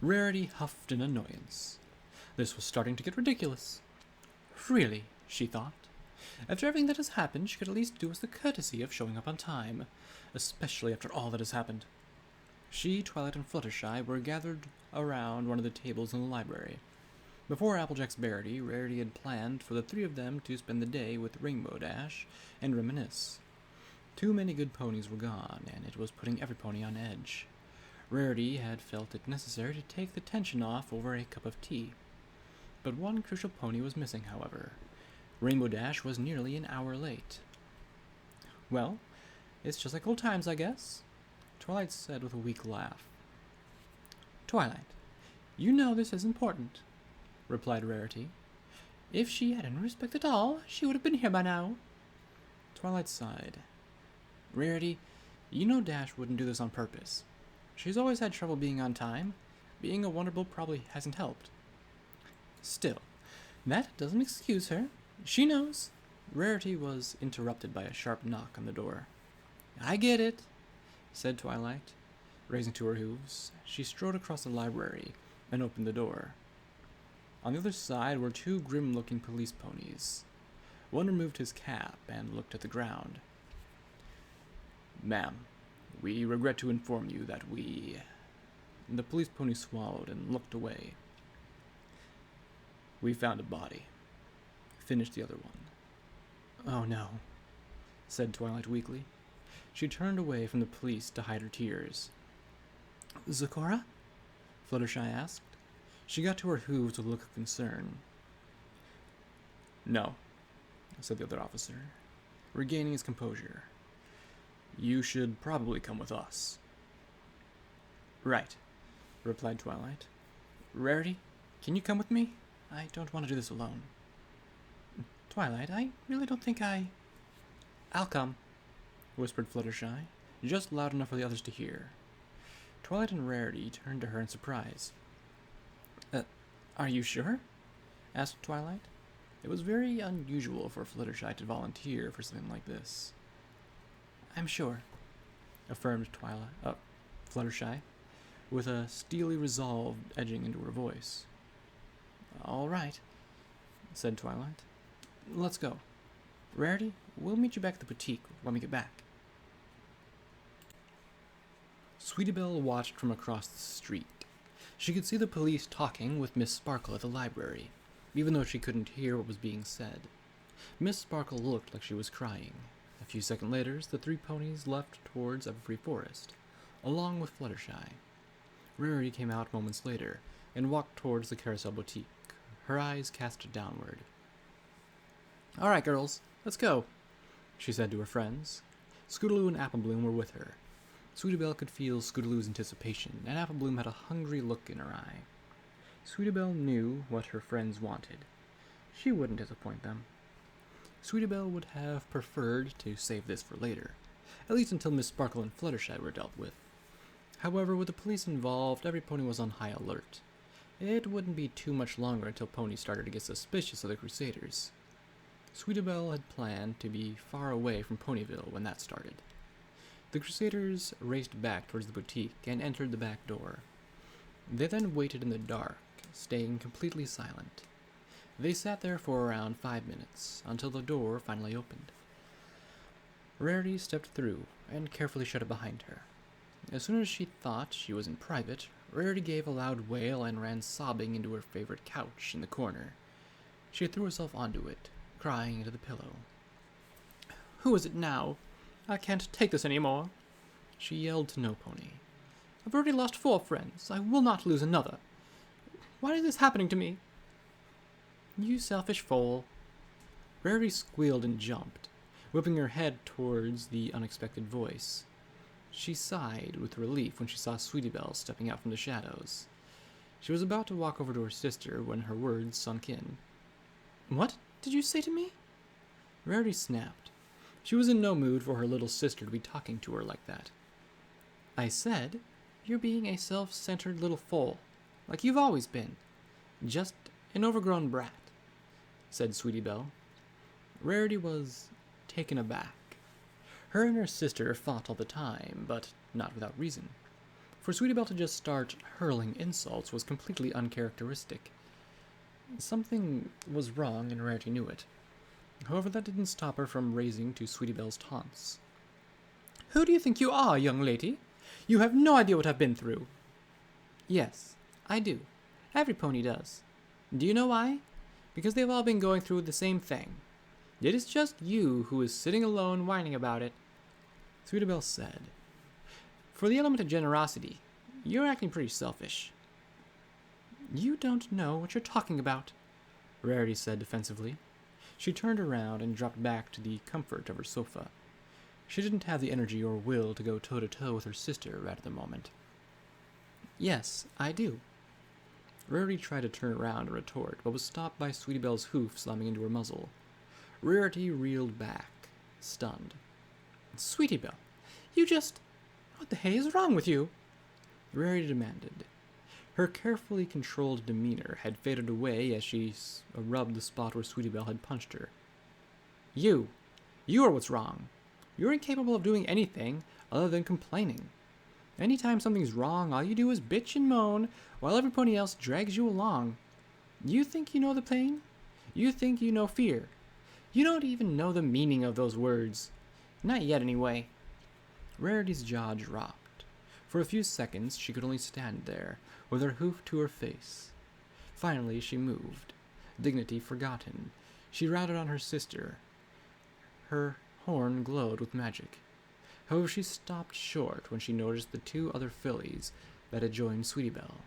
Rarity huffed in annoyance. This was starting to get ridiculous. Really, she thought. After everything that has happened, she could at least do us the courtesy of showing up on time, especially after all that has happened. She, Twilight, and Fluttershy were gathered around one of the tables in the library. Before Applejack's Rarity, Rarity had planned for the three of them to spend the day with Rainbow Dash and reminisce. Too many good ponies were gone, and it was putting every pony on edge. Rarity had felt it necessary to take the tension off over a cup of tea. But one crucial pony was missing, however. Rainbow Dash was nearly an hour late. "Well, it's just like old times, I guess," Twilight said with a weak laugh. "Twilight, you know this is important," replied Rarity. "If she had any respect at all, she would have been here by now." Twilight sighed. "Rarity, you know Dash wouldn't do this on purpose. She's always had trouble being on time. Being a Wonderbolt probably hasn't helped." "Still, that doesn't excuse her. She knows." Rarity was interrupted by a sharp knock on the door. "I get it," said Twilight. Raising to her hooves, she strode across the library and opened the door. On the other side were two grim-looking police ponies. One removed his cap and looked at the ground. "Ma'am, we regret to inform you that we..." The police pony swallowed and looked away. "We found a body," finished the other one. "Oh no," said Twilight weakly. She turned away from the police to hide her tears. "Zecora?" Fluttershy asked. She got to her hooves with a look of concern. "No," said the other officer, regaining his composure. "You should probably come with us." "Right," replied Twilight. "Rarity, can you come with me? I don't want to do this alone." "Twilight, I really don't think I'll come," whispered Fluttershy, just loud enough for the others to hear. Twilight and Rarity turned to her in surprise. Are you sure?" asked Twilight. It was very unusual for Fluttershy to volunteer for something like this. "I'm sure," affirmed Fluttershy, with a steely resolve edging into her voice. "All right," said Twilight. "Let's go. Rarity, we'll meet you back at the boutique when we get back." Sweetie Belle watched from across the street. She could see the police talking with Miss Sparkle at the library, even though she couldn't hear what was being said. Miss Sparkle looked like she was crying. A few seconds later, the three ponies left towards Everfree Forest, along with Fluttershy. Rarity came out moments later and walked towards the Carousel Boutique, her eyes cast downward. "All right, girls, let's go," she said to her friends. Scootaloo and Applebloom were with her. Sweetie Belle could feel Scootaloo's anticipation, and Applebloom had a hungry look in her eye. Sweetie Belle knew what her friends wanted. She wouldn't disappoint them. Sweetie Belle would have preferred to save this for later, at least until Miss Sparkle and Fluttershy were dealt with. However, with the police involved, every pony was on high alert. It wouldn't be too much longer until ponies started to get suspicious of the Crusaders. Sweetie Belle had planned to be far away from Ponyville when that started. The Crusaders raced back towards the boutique and entered the back door. They then waited in the dark, staying completely silent. They sat there for around 5 minutes, until the door finally opened. Rarity stepped through and carefully shut it behind her. As soon as she thought she was in private, Rarity gave a loud wail and ran sobbing into her favorite couch in the corner. She threw herself onto it, crying into the pillow. "Who is it now? I can't take this any more," she yelled to No Pony. "I've already lost 4 friends. I will not lose another. Why is this happening to me?" "You selfish foal." Rarity squealed and jumped, whipping her head towards the unexpected voice. She sighed with relief when she saw Sweetie Belle stepping out from the shadows. She was about to walk over to her sister when her words sunk in. "What did you say to me?" Rarity snapped. She was in no mood for her little sister to be talking to her like that. "I said, you're being a self-centered little foal, like you've always been. Just an overgrown brat," said Sweetie Belle. Rarity was taken aback. Her and her sister fought all the time, but not without reason. For Sweetie Belle to just start hurling insults was completely uncharacteristic. Something was wrong, and Rarity knew it. However, that didn't stop her from raising to Sweetie Belle's taunts. "Who do you think you are, young lady? You have no idea what I've been through." "Yes, I do. Every pony does. Do you know why? Because they've all been going through the same thing. It is just you who is sitting alone whining about it," Sweetie Belle said. "For the element of generosity, you're acting pretty selfish." "You don't know what you're talking about," Rarity said defensively. She turned around and dropped back to the comfort of her sofa. She didn't have the energy or will to go toe-to-toe with her sister right at the moment. "Yes, I do." Rarity tried to turn around and retort, but was stopped by Sweetie Belle's hoof slamming into her muzzle. Rarity reeled back, stunned. "Sweetie Belle, you just... what the hey is wrong with you?" Rarity demanded. Her carefully controlled demeanor had faded away as she rubbed the spot where Sweetie Belle had punched her. You are what's wrong. You're incapable of doing anything other than complaining. Anytime something's wrong, all you do is bitch and moan, while every pony else drags you along. You think you know the pain? You think you know fear? You don't even know the meaning of those words. Not yet, anyway." Rarity's jaw dropped. For a few seconds, she could only stand there, with her hoof to her face. Finally, she moved. Dignity forgotten, she rounded on her sister. Her horn glowed with magic. However, she stopped short when she noticed the two other fillies that had joined Sweetie Belle.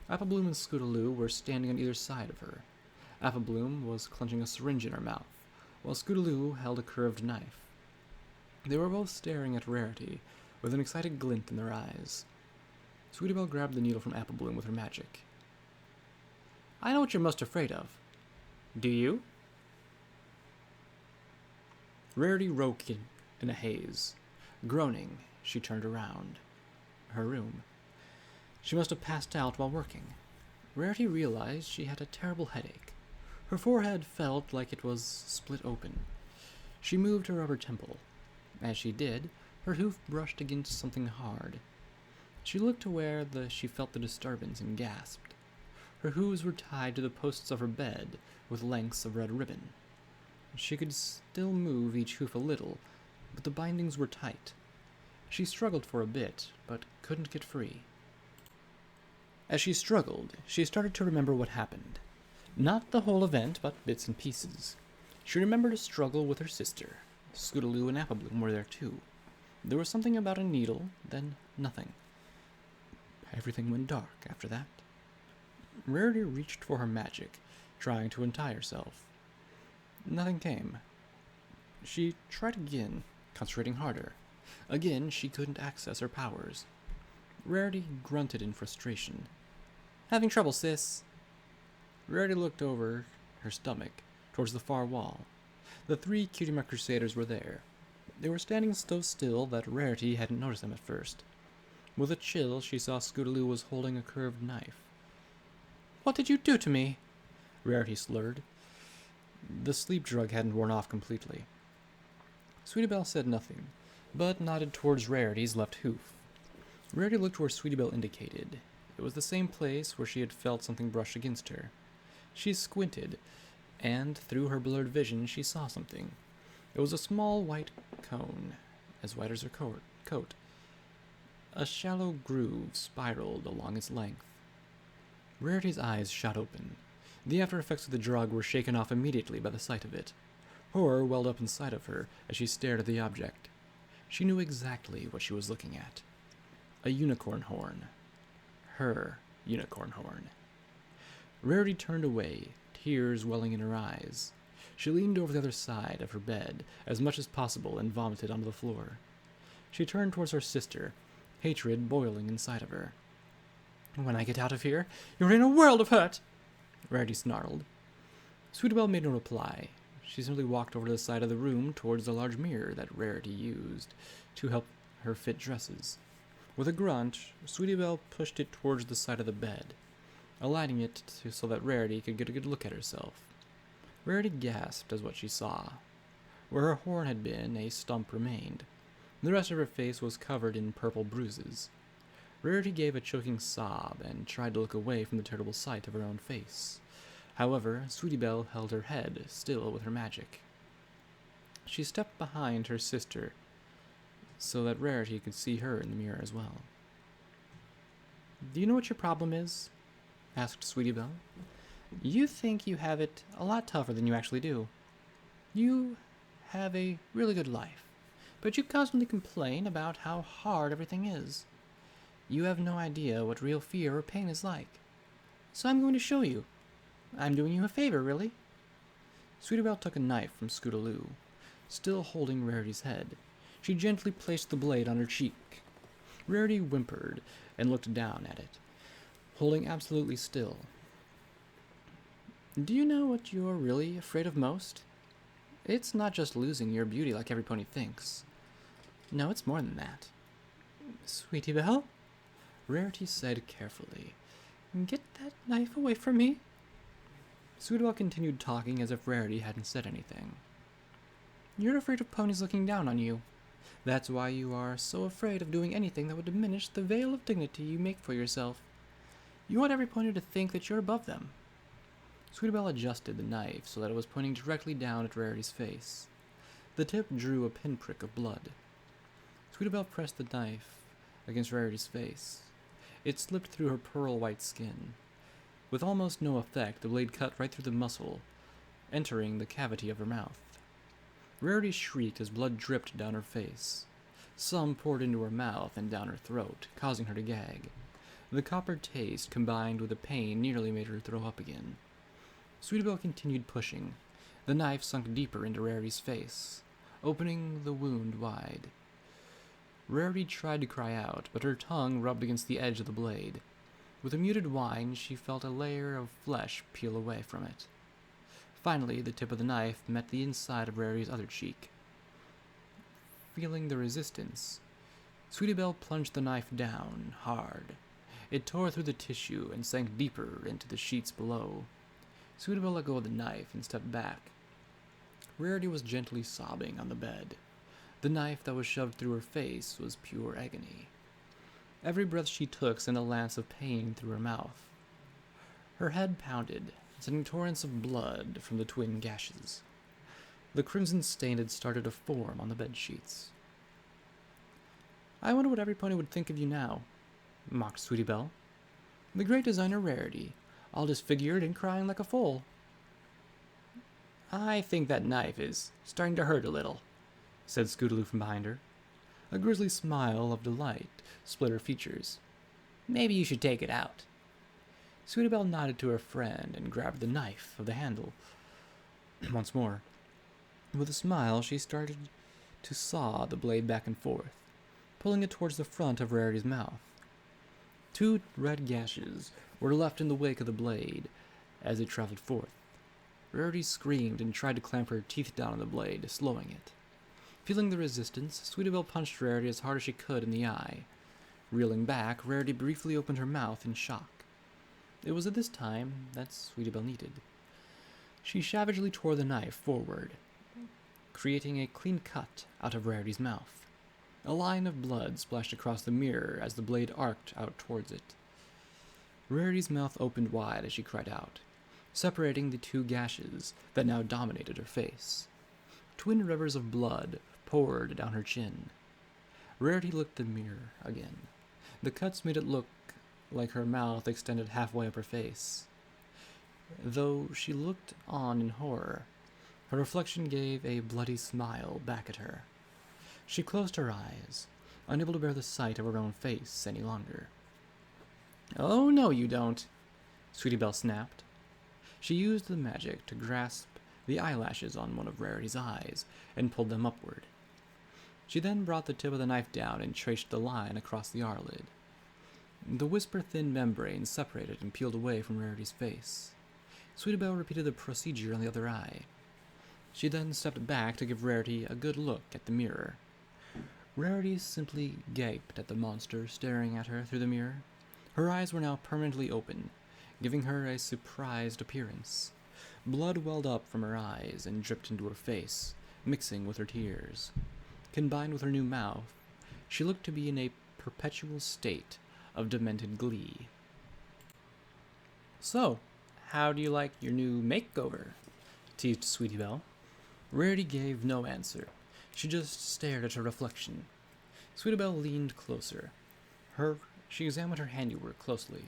Apple Bloom and Scootaloo were standing on either side of her. Apple Bloom was clenching a syringe in her mouth, while Scootaloo held a curved knife. They were both staring at Rarity, with an excited glint in their eyes. Sweetie Belle grabbed the needle from Apple Bloom with her magic. "I know what you're most afraid of. Do you?" Rarity woke in a haze. Groaning, she turned around. Her room. She must have passed out while working. Rarity realized she had a terrible headache. Her forehead felt like it was split open. She moved her upper temple. As she did, her hoof brushed against something hard. She looked to where she felt the disturbance and gasped. Her hooves were tied to the posts of her bed with lengths of red ribbon. She could still move each hoof a little, but the bindings were tight. She struggled for a bit, but couldn't get free. As she struggled, she started to remember what happened. Not the whole event, but bits and pieces. She remembered a struggle with her sister. Scootaloo and Apple Bloom were there too. There was something about a needle, then nothing. Everything went dark after that. Rarity reached for her magic, trying to untie herself. Nothing came. She tried again, concentrating harder. Again, she couldn't access her powers. Rarity grunted in frustration. "Having trouble, sis." Rarity looked over her stomach, towards the far wall. The three Cutie Crusaders were there. They were standing so still that Rarity hadn't noticed them at first. With a chill, she saw Scootaloo was holding a curved knife. "What did you do to me?" Rarity slurred. The sleep drug hadn't worn off completely. Sweetie Belle said nothing, but nodded towards Rarity's left hoof. Rarity looked where Sweetie Belle indicated. It was the same place where she had felt something brush against her. She squinted, and through her blurred vision she saw something. It was a small white cone, as white as her coat. A shallow groove spiraled along its length. Rarity's eyes shot open. The after effects of the drug were shaken off immediately by the sight of it. Horror welled up inside of her as she stared at the object. She knew exactly what she was looking at. A unicorn horn. Her unicorn horn. Rarity turned away, tears welling in her eyes. She leaned over the other side of her bed as much as possible and vomited onto the floor. She turned towards her sister, hatred boiling inside of her. "When I get out of here, you're in a world of hurt," Rarity snarled. Sweetie Belle made no reply. She simply walked over to the side of the room towards the large mirror that Rarity used to help her fit dresses. With a grunt, Sweetie Belle pushed it towards the side of the bed, aligning it so that Rarity could get a good look at herself. Rarity gasped as what she saw. Where her horn had been, a stump remained. The rest of her face was covered in purple bruises. Rarity gave a choking sob and tried to look away from the terrible sight of her own face. However, Sweetie Belle held her head still with her magic. She stepped behind her sister so that Rarity could see her in the mirror as well. "Do you know what your problem is?" asked Sweetie Belle. "You think you have it a lot tougher than you actually do. You have a really good life, but you constantly complain about how hard everything is. You have no idea what real fear or pain is like. So I'm going to show you. I'm doing you a favor, really." Sweetie Belle took a knife from Scootaloo. Still holding Rarity's head, she gently placed the blade on her cheek. Rarity whimpered and looked down at it, holding absolutely still. "Do you know what you're really afraid of most? It's not just losing your beauty like every pony thinks. No, it's more than that." "Sweetie Belle," Rarity said carefully, "get that knife away from me." Sweetie Belle continued talking as if Rarity hadn't said anything. "You're afraid of ponies looking down on you. That's why you are so afraid of doing anything that would diminish the veil of dignity you make for yourself. You want every pony to think that you're above them." Sweetie Belle adjusted the knife so that it was pointing directly down at Rarity's face. The tip drew a pinprick of blood. Sweetie Belle pressed the knife against Rarity's face. It slipped through her pearl-white skin. With almost no effect, the blade cut right through the muscle, entering the cavity of her mouth. Rarity shrieked as blood dripped down her face. Some poured into her mouth and down her throat, causing her to gag. The copper taste, combined with the pain, nearly made her throw up again. Sweetie Belle continued pushing. The knife sunk deeper into Rarity's face, opening the wound wide. Rarity tried to cry out, but her tongue rubbed against the edge of the blade. With a muted whine, she felt a layer of flesh peel away from it. Finally, the tip of the knife met the inside of Rarity's other cheek. Feeling the resistance, Sweetie Belle plunged the knife down, hard. It tore through the tissue and sank deeper into the sheets below. Sweetie Belle let go of the knife and stepped back. Rarity was gently sobbing on the bed. The knife that was shoved through her face was pure agony. Every breath she took sent a lance of pain through her mouth. Her head pounded, sending torrents of blood from the twin gashes. The crimson stain had started to form on the bed sheets. "I wonder what every pony would think of you now," mocked Sweetie Belle. "The great designer Rarity, all disfigured and crying like a foal." "I think that knife is starting to hurt a little," said Scootaloo from behind her. A grisly smile of delight split her features. "Maybe you should take it out." Sweetie Belle nodded to her friend and grabbed the knife of the handle once more. With a smile, she started to saw the blade back and forth, pulling it towards the front of Rarity's mouth. 2 red gashes were left in the wake of the blade as it traveled forth. Rarity screamed and tried to clamp her teeth down on the blade, slowing it. Feeling the resistance, Sweetie Belle punched Rarity as hard as she could in the eye. Reeling back, Rarity briefly opened her mouth in shock. It was at this time that Sweetie Belle needed. She savagely tore the knife forward, creating a clean cut out of Rarity's mouth. A line of blood splashed across the mirror as the blade arced out towards it. Rarity's mouth opened wide as she cried out, separating the 2 gashes that now dominated her face. Twin rivers of blood poured down her chin. Rarity looked in the mirror again. The cuts made it look like her mouth extended halfway up her face. Though she looked on in horror, her reflection gave a bloody smile back at her. She closed her eyes, unable to bear the sight of her own face any longer. "Oh, no, you don't," Sweetie Belle snapped. She used the magic to grasp the eyelashes on one of Rarity's eyes and pulled them upward. She then brought the tip of the knife down and traced the line across the eyelid. The whisper-thin membrane separated and peeled away from Rarity's face. Sweetie Belle repeated the procedure on the other eye. She then stepped back to give Rarity a good look at the mirror. Rarity simply gaped at the monster staring at her through the mirror. Her eyes were now permanently open, giving her a surprised appearance. Blood welled up from her eyes and dripped into her face, mixing with her tears. Combined with her new mouth, she looked to be in a perpetual state of demented glee. "So, how do you like your new makeover?" teased Sweetie Belle. Rarity gave no answer. She just stared at her reflection. Sweetie Belle leaned closer. She examined her handiwork closely,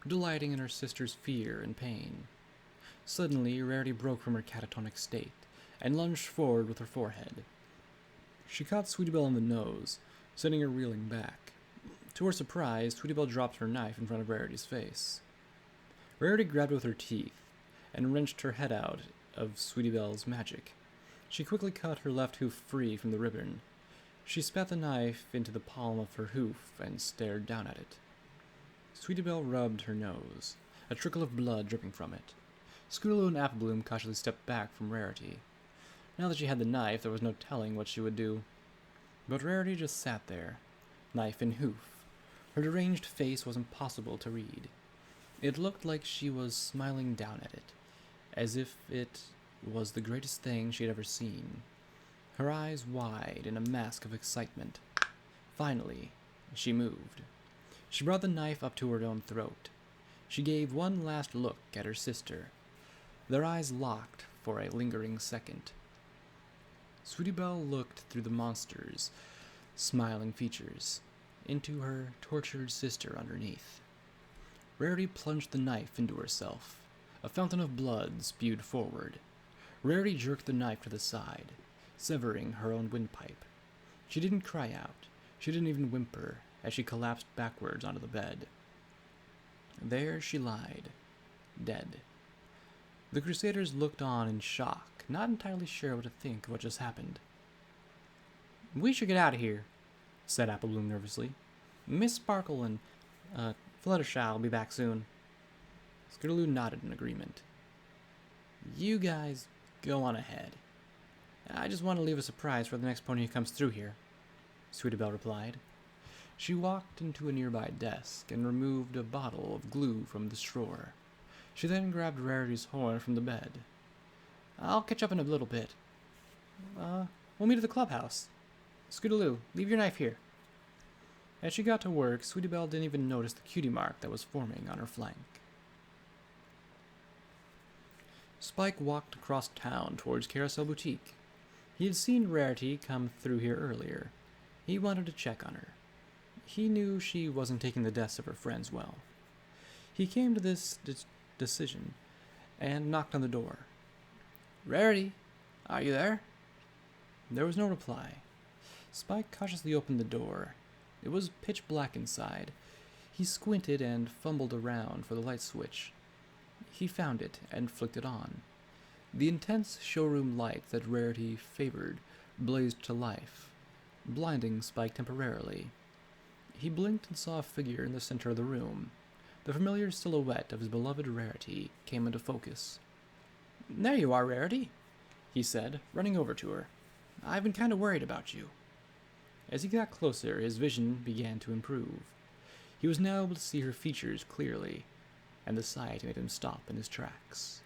delighting in her sister's fear and pain. Suddenly, Rarity broke from her catatonic state and lunged forward with her forehead. She caught Sweetie Belle in the nose, sending her reeling back. To her surprise, Sweetie Belle dropped her knife in front of Rarity's face. Rarity grabbed it with her teeth and wrenched her head out of Sweetie Belle's magic. She quickly cut her left hoof free from the ribbon. She spat the knife into the palm of her hoof and stared down at it. Sweetie Belle rubbed her nose, a trickle of blood dripping from it. Scootaloo and Applebloom cautiously stepped back from Rarity. Now that she had the knife, there was no telling what she would do. But Rarity just sat there, knife in hoof. Her deranged face was impossible to read. It looked like she was smiling down at it, as if it was the greatest thing she had ever seen. Her eyes wide in a mask of excitement. Finally, she moved. She brought the knife up to her own throat. She gave one last look at her sister. Their eyes locked for a lingering second. Sweetie Belle looked through the monster's smiling features into her tortured sister underneath. Rarity plunged the knife into herself. A fountain of blood spewed forward. Rarity jerked the knife to the side, severing her own windpipe. She didn't cry out. She didn't even whimper as she collapsed backwards onto the bed. There she lied, dead. The Crusaders looked on in shock, not entirely sure what to think of what just happened. "We should get out of here," said Applebloom nervously. "Miss Sparkle and, Fluttershy will be back soon." Scootaloo nodded in agreement. "You guys go on ahead. I just want to leave a surprise for the next pony who comes through here," Sweetie Belle replied. She walked into a nearby desk and removed a bottle of glue from the drawer. She then grabbed Rarity's horn from the bed. "I'll catch up in a little bit. We'll meet at the clubhouse. Scootaloo, leave your knife here." As she got to work, Sweetie Belle didn't even notice the cutie mark that was forming on her flank. Spike walked across town towards Carousel Boutique. He had seen Rarity come through here earlier. He wanted to check on her. He knew she wasn't taking the deaths of her friends well. He came to this decision and knocked on the door. "Rarity, are you there?" There was no reply. Spike cautiously opened the door. It was pitch black inside. He squinted and fumbled around for the light switch. He found it and flicked it on. The intense showroom light that Rarity favored blazed to life, blinding Spike temporarily. He blinked and saw a figure in the center of the room. The familiar silhouette of his beloved Rarity came into focus. "There you are, Rarity," he said, running over to her. "I've been kind of worried about you." As he got closer, his vision began to improve. He was now able to see her features clearly, and the sight made him stop in his tracks.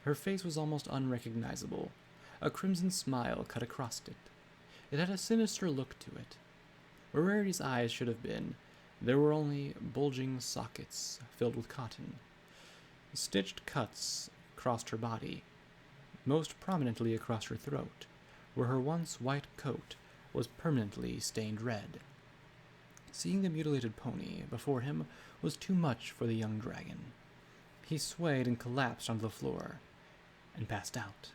Her face was almost unrecognizable. A crimson smile cut across it. It had a sinister look to it. Where Rarity's eyes should have been, there were only bulging sockets filled with cotton. Stitched cuts crossed her body, most prominently across her throat, where her once white coat was permanently stained red. Seeing the mutilated pony before him was too much for the young dragon. He swayed and collapsed onto the floor, and passed out.